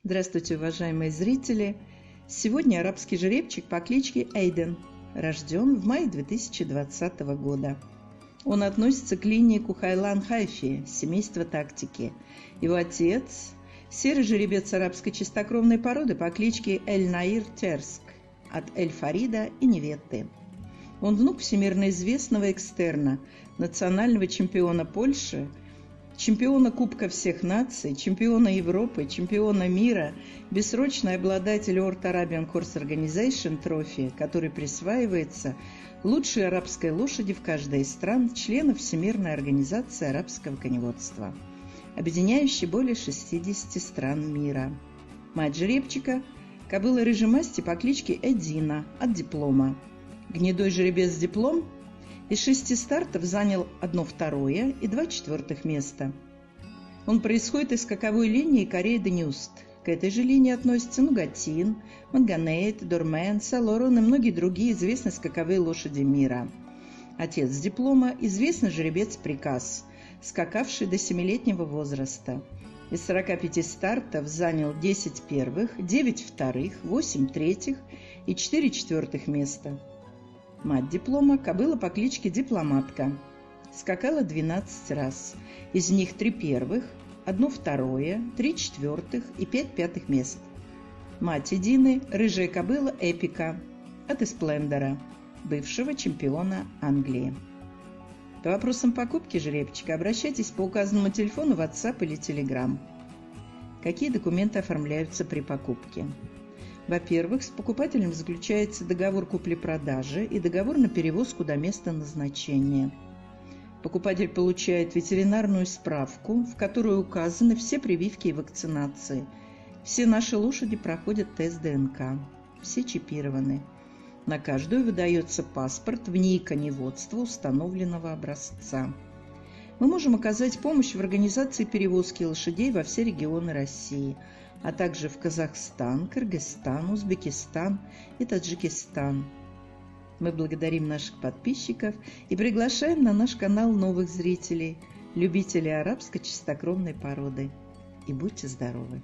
Здравствуйте, уважаемые зрители! Сегодня арабский жеребчик по кличке Эйден рожден в мае 2020 года. Он относится к линии Кухайлан-Хайфи, семейства тактики. Его отец – серый жеребец арабской чистокровной породы по кличке Эль-Наир Терск от Эль-Фарида и Неветты. Он внук всемирно известного экстерна, национального чемпиона Польши, чемпиона Кубка всех наций, чемпиона Европы, чемпиона мира, бессрочный обладатель World Arabian Horse Organization Trophy, который присваивается лучшей арабской лошади в каждой из стран, членов Всемирной организации арабского коневодства, объединяющей более 60 стран мира. Мать жеребчика – кобыла рыжей масти по кличке Эдина от диплома. Гнедой жеребец диплом из 6 стартов занял 1-2 и 2 четвертых места. Он происходит из скаковой линии Корея-де-Нюст. К этой же линии относятся Нугатин, Манганейт, Дормен, Салорон и многие другие известные скаковые лошади мира. Отец диплома – известный жеребец Приказ, скакавший до 7-летнего возраста. Из 45 стартов занял 10 первых, 9 вторых, 8 третьих и 4 четвертых места. Мать диплома – кобыла по кличке Дипломатка. Скакала 12 раз, из них 3 первых, 1-2, 3 четвертых и 5 пятых мест. Мать Эдины – рыжая кобыла Эпика от Эсплендера, бывшего чемпиона Англии. По вопросам покупки жеребчика обращайтесь по указанному телефону WhatsApp или Telegram. Какие документы оформляются при покупке? Во-первых, с покупателем заключается договор купли-продажи и договор на перевозку до места назначения. Покупатель получает ветеринарную справку, в которой указаны все прививки и вакцинации. Все наши лошади проходят тест ДНК, все чипированы. На каждую выдается паспорт в НИИ коневодства установленного образца. Мы можем оказать помощь в организации перевозки лошадей во все регионы России, а также в Казахстан, Кыргызстан, Узбекистан и Таджикистан. Мы благодарим наших подписчиков и приглашаем на наш канал новых зрителей, любителей арабской чистокровной породы. И будьте здоровы!